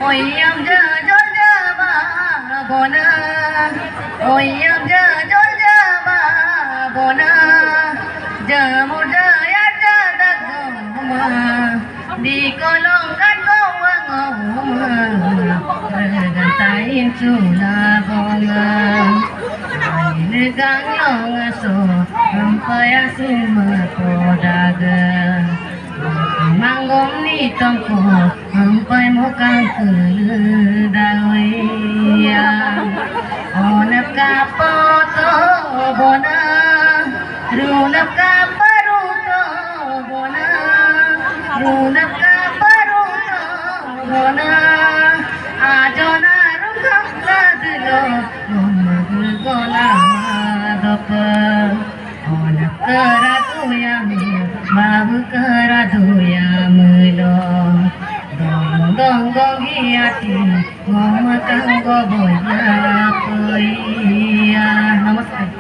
Oyam ja jolja ba bona, oyam ja jolja ba bona, jamu jaya jada goma, di kolong kan goma, gantain chula bonga, negang long so, ampaya summa kodaga. Manggong ni tongko sampai mukang kedawaya onep kapoto bona runep kaparuto bona runep kaparuto bona ajona rukam kadlo gona madapa onep keratu yang babu keratu yang melong dong dong dong hiati ngomong kang goboya kuya namaste.